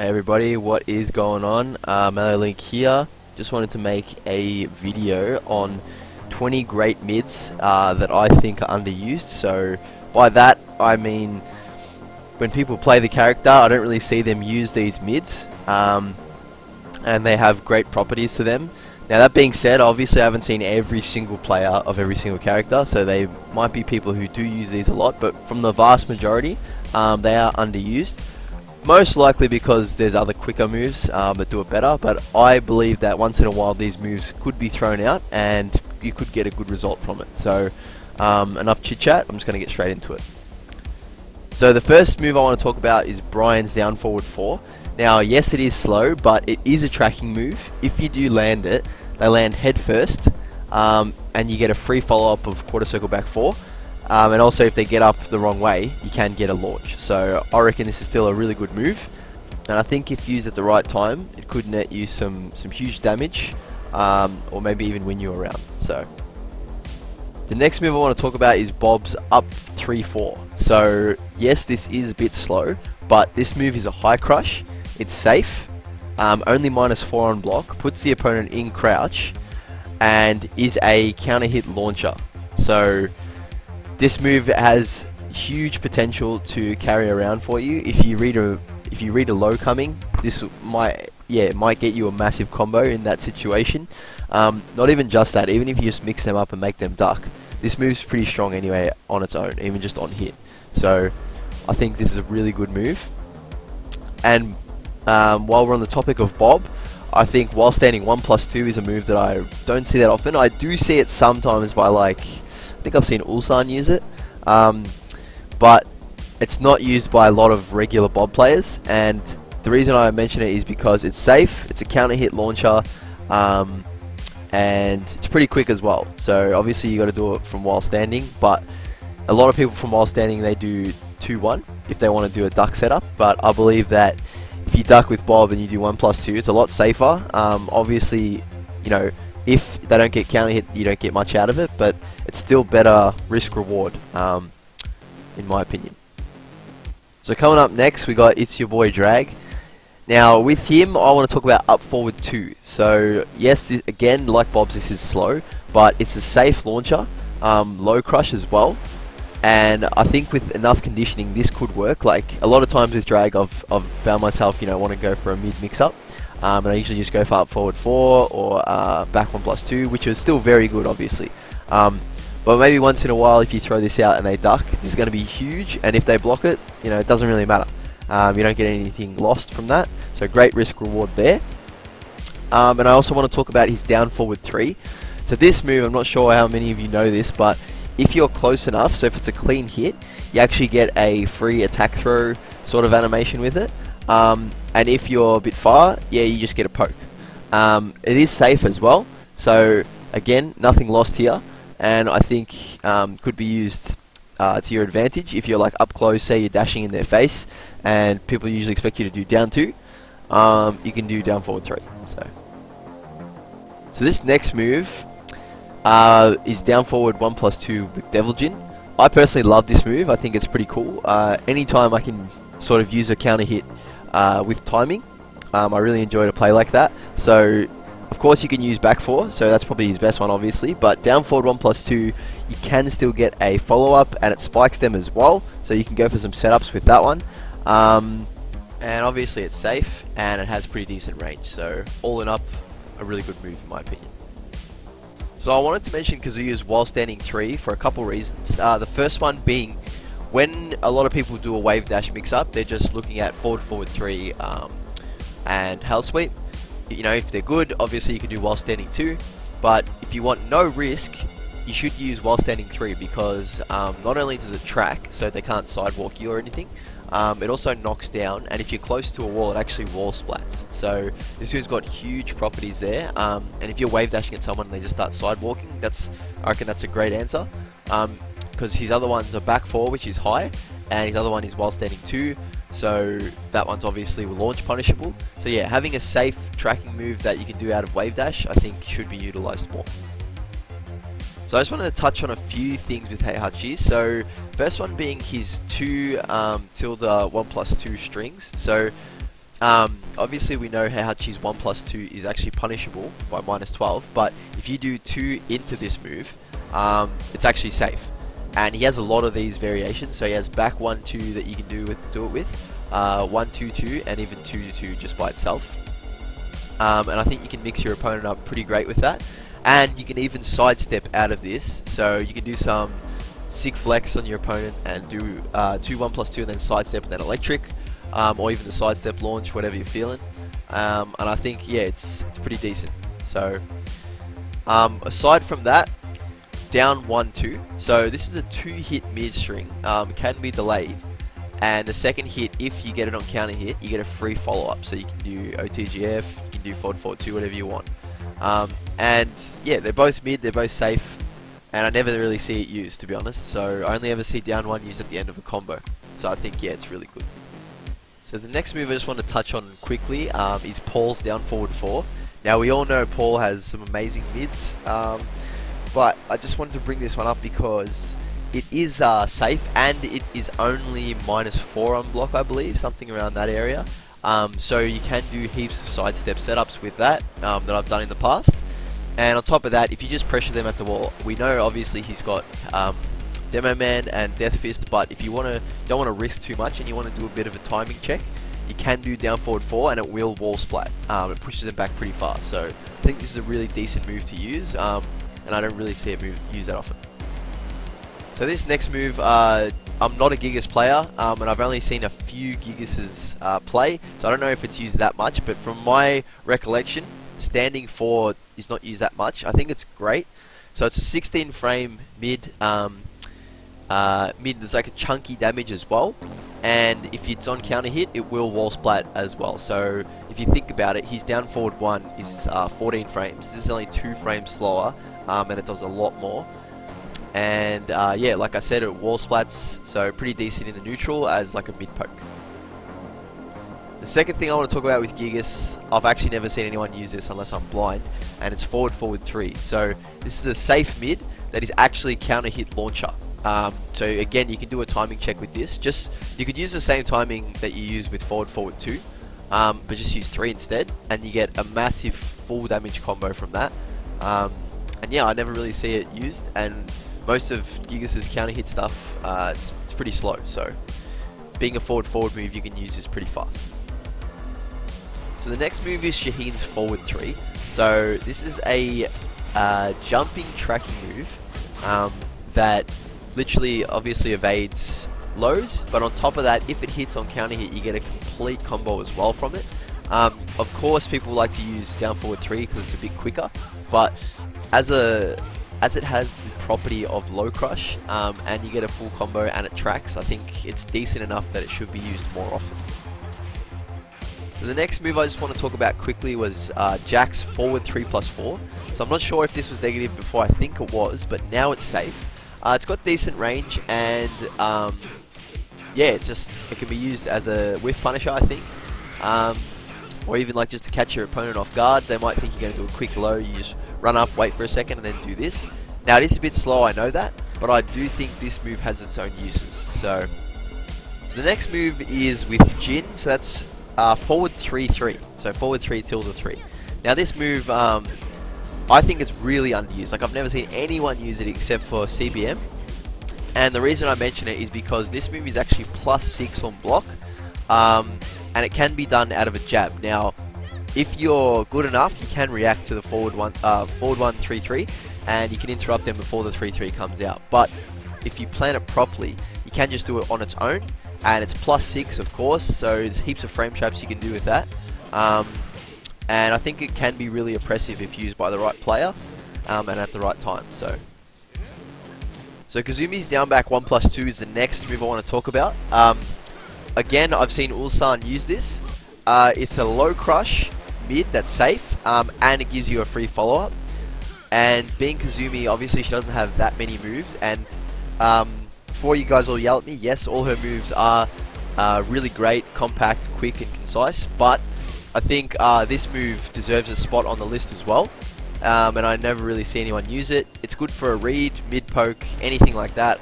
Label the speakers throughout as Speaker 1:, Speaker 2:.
Speaker 1: Everybody, what is going on? Mellowlink here. Just wanted to make a video on 20 great mids that I think are underused. So by that I mean when people play the character, I don't really see them use these mids, and they have great properties to them. Now that being said, obviously I haven't seen every single player of every single character, so they might be people who do use these a lot, but from the vast majority, they are underused. Most likely because there's other quicker moves that do it better, but I believe that once in a while these moves could be thrown out and you could get a good result from it. So enough chit chat, I'm just going to get straight into it. So the first move I want to talk about is Bryan's down forward 4. Now yes, it is slow, but it is a tracking move. If you do land it, they land head first, and you get a free follow up of quarter circle back 4. And also if they get up the wrong way, you can get a launch. So I reckon this is still a really good move, and I think if used at the right time, it could net you some huge damage, or maybe even win you around. So the next move I want to talk about is Bob's up 3-4. So yes, this is a bit slow, but this move is a high crush. It's safe, only -4 on block, puts the opponent in crouch, and is a counter hit launcher. So this move has huge potential to carry around for you. If you read a low coming, this might get you a massive combo in that situation. Not even just that, even if you just mix them up and make them duck, this move's pretty strong anyway on its own, even just on hit. So I think this is a really good move. And while we're on the topic of Bob, I think while standing 1+2 is a move that I don't see that often. I do see it sometimes by, like, I think I've seen Ulsan use it, but it's not used by a lot of regular Bob players, and the reason I mention it is because it's safe, it's a counter hit launcher, and it's pretty quick as well. So obviously you got to do it from while standing, but a lot of people from while standing, they do 2-1 if they want to do a duck setup, but I believe that if you duck with Bob and you do 1+2, it's a lot safer. Obviously, you know, if they don't get counter hit, you don't get much out of it, but it's still better risk reward, in my opinion. So coming up next, we got It's Your Boy Drag. Now with him, I want to talk about up forward 2. So yes, again, like Bob's, this is slow, but it's a safe launcher, low crush as well. And I think with enough conditioning, this could work. Like a lot of times with drag, I've found myself, want to go for a mid mix up. And I usually just go for up forward 4 or back 1+2, which is still very good, obviously. But maybe once in a while, if you throw this out and they duck, this is going to be huge. And if they block it, it doesn't really matter. You don't get anything lost from that. So great risk reward there. And I also want to talk about his down forward 3. So this move, I'm not sure how many of you know this, but if you're close enough, so if it's a clean hit, you actually get a free attack throw sort of animation with it. And if you're a bit far, you just get a poke. It is safe as well, so again, nothing lost here, and I think could be used to your advantage. If you're like up close, say you're dashing in their face, and people usually expect you to do down 2, you can do down forward 3. So this next move is down forward 1+2 with Devil Jin. I personally love this move. I think it's pretty cool. Anytime I can sort of use a counter hit with timing, I really enjoy to play like that. So of course you can use back 4, so that's probably his best one obviously, but down forward 1+2, you can still get a follow up, and it spikes them as well, so you can go for some setups with that one. And obviously it's safe and it has pretty decent range, so all in up, a really good move in my opinion. So I wanted to mention Kazuya's while standing 3 for a couple reasons. The first one being, when a lot of people do a wave dash mix up, they're just looking at forward 3 and hell sweep. If they're good, obviously you can do while standing 2, but if you want no risk, you should use while standing 3, because not only does it track, so they can't sidewalk you or anything, it also knocks down, and if you're close to a wall, it actually wall splats. So this move's got huge properties there, and if you're wave dashing at someone and they just start sidewalking, I reckon that's a great answer. Because his other ones are back 4, which is high, and his other one is while standing 2, so that one's obviously launch punishable. So yeah, having a safe tracking move that you can do out of wave dash, I think should be utilized more. So I just wanted to touch on a few things with Heihachi. So first one being his 2 tilde 1+2 strings. So Obviously we know Heihachi's 1 plus 2 is actually punishable by -12, but if you do 2 into this move, it's actually safe. And he has a lot of these variations, so he has back 1 2 that you can do it with, 1 2 2, and even 2 2 just by itself. And I think you can mix your opponent up pretty great with that. And you can even sidestep out of this, so you can do some sick flex on your opponent and do 2 1 plus 2 and then sidestep and then electric, or even the sidestep launch, whatever you're feeling. And I think, yeah, it's pretty decent. So aside from that, down 1 2. So this is a 2-hit mid string. It can be delayed, and the second hit, if you get it on counter hit, you get a free follow up. So you can do OTGF, you can do forward 2, whatever you want. And yeah, they're both mid, they're both safe, and I never really see it used, to be honest. So I only ever see down 1 used at the end of a combo. So I think, yeah, it's really good. So the next move I just want to touch on quickly is Paul's down forward 4. Now we all know Paul has some amazing mids, but I just wanted to bring this one up because it is safe, and it is only -4 on block, I believe, something around that area. So you can do heaps of sidestep setups with that that I've done in the past. And on top of that, if you just pressure them at the wall, we know obviously he's got Demo Man and Death Fist, but if you don't want to risk too much and you want to do a bit of a timing check, you can do down forward 4 and it will wall splat. It pushes them back pretty far. So I think this is a really decent move to use, and I don't really see it used that often. So this next move, I'm not a Gigas player, and I've only seen a few Gigases play, so I don't know if it's used that much, but from my recollection, standing 4 is not used that much. I think it's great. So it's a 16 frame mid, there's like a chunky damage as well, and if it's on counter hit, it will wall splat as well. So if you think about it, his down forward 1 is 14 frames. This is only 2 frames slower, and it does a lot more. And yeah, like I said, it wall splats, so pretty decent in the neutral as like a mid poke. The second thing I want to talk about with Gigas, I've actually never seen anyone use this unless I'm blind, and it's forward 3. So this is a safe mid that is actually counter hit launcher. So again, you can do a timing check with this. You could use the same timing that you use with forward 2, but just use 3 instead, and you get a massive full damage combo from that. And yeah, I never really see it used, and most of Gigas' counter hit stuff, it's pretty slow. So being a forward move, you can use this pretty fast. So the next move is Shaheen's forward 3. So this is a jumping tracking move that literally obviously evades lows, but on top of that, if it hits on counter hit, you get a complete combo as well from it. Of course, people like to use down forward 3 because it's a bit quicker, but as it has the property of low crush, and you get a full combo and it tracks, I think it's decent enough that it should be used more often. So the next move I just want to talk about quickly was Jack's forward 3+4. So I'm not sure if this was negative before, I think it was, but now it's safe. It's got decent range, and yeah, it can be used as a whiff punisher, I think. Or even like just to catch your opponent off guard. They might think you're going to do a quick low, you just run up, wait for a second, and then do this. Now it is a bit slow, I know that, but I do think this move has its own uses. So the next move is with Jin, so that's forward 3-3. So forward 3 tilde 3. Now this move, I think it's really underused. Like, I've never seen anyone use it except for CBM. And the reason I mention it is because this move is actually +6 on block, and it can be done out of a jab. Now, if you're good enough, you can react to the forward 1 3-3, and you can interrupt them before the 3-3 comes out. But if you plan it properly, you can just do it on its own, and it's +6, of course. So there's heaps of frame traps you can do with that. And I think it can be really oppressive if used by the right player, and at the right time. So Kazumi's down back 1+2 is the next move I want to talk about. Again, I've seen Ulsan use this. It's a low crush mid that's safe, and it gives you a free follow-up. And being Kazumi, obviously she doesn't have that many moves, and before you guys all yell at me, yes, all her moves are really great, compact, quick and concise, but I think this move deserves a spot on the list as well, and I never really see anyone use it. It's good for a read, mid poke, anything like that.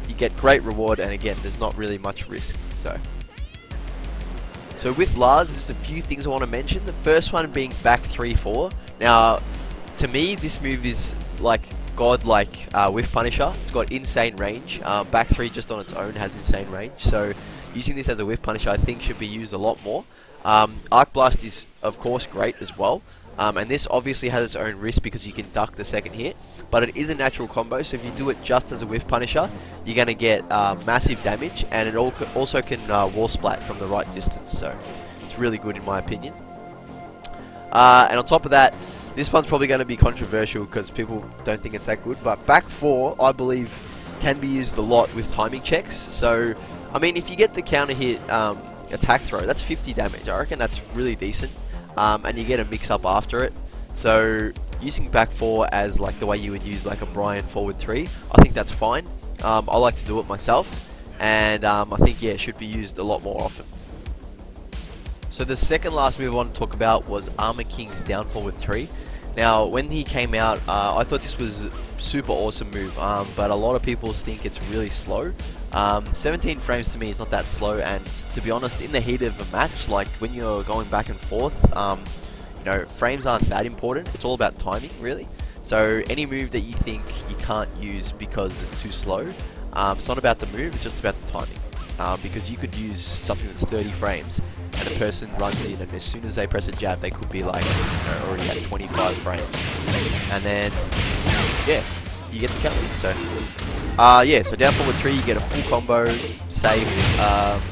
Speaker 1: You get great reward, and again, there's not really much risk. So with Lars, there's a few things I want to mention. The first one being back 3-4. Now, to me, this move is like godlike with Punisher. It's got insane range. Back 3 just on its own has insane range. So using this as a whiff Punisher, I think, should be used a lot more. Arc Blast is, of course, great as well. And this obviously has its own risk because you can duck the second hit, but it is a natural combo, so if you do it just as a whiff Punisher, you're going to get massive damage, and it also can wall splat from the right distance, so it's really good in my opinion. And on top of that, this one's probably going to be controversial because people don't think it's that good, but back 4, I believe, can be used a lot with timing checks. So, I mean, if you get the counter hit attack throw, that's 50 damage. I reckon that's really decent. And you get a mix up after it. So using back 4 as like the way you would use like a Bryan forward 3, I think that's fine. I like to do it myself, and I think, yeah, it should be used a lot more often. So the second last move I want to talk about was Armor King's down forward 3. Now when he came out, I thought this was a super awesome move, but a lot of people think it's really slow. 17 frames to me is not that slow, and to be honest, in the heat of a match, like when you're going back and forth, you know, frames aren't that important. It's all about timing, really. So any move that you think you can't use because it's too slow, it's not about the move, it's just about the timing. Because you could use something that's 30 frames, and a person runs in, and as soon as they press a jab, they could be like, you know, already at 25 frames, and then, yeah, you get the counter hit. So yeah, so down forward 3, you get a full combo, save,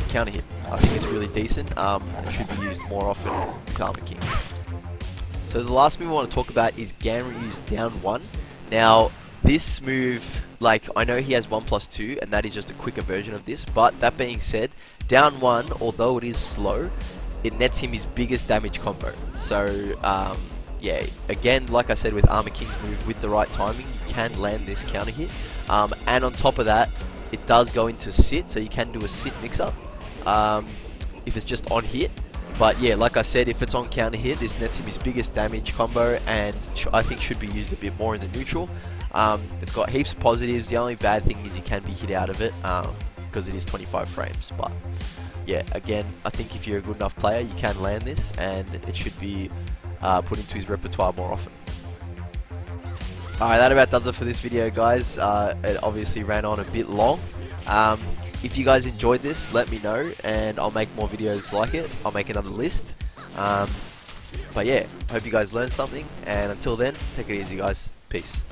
Speaker 1: counter hit. I think it's really decent, and should be used more often with Armor Kings. So the last move I want to talk about is Ganryu's down 1. Now, this move, like, I know he has 1+2, and that is just a quicker version of this, but that being said, down 1, although it is slow, it nets him his biggest damage combo. So, yeah, again, like I said with Armor King's move, with the right timing, you can land this counter hit. And on top of that, it does go into sit, so you can do a sit mix-up if it's just on hit. But yeah, like I said, if it's on counter hit, this nets him his biggest damage combo, and I think should be used a bit more in the neutral. It's got heaps of positives. The only bad thing is you can be hit out of it because it is 25 frames. But yeah, again, I think if you're a good enough player, you can land this, and it should be put into his repertoire more often. Alright, that about does it for this video, guys. It obviously ran on a bit long. If you guys enjoyed this, let me know, and I'll make more videos like it. I'll make another list. But yeah, hope you guys learned something, and until then, take it easy, guys. Peace.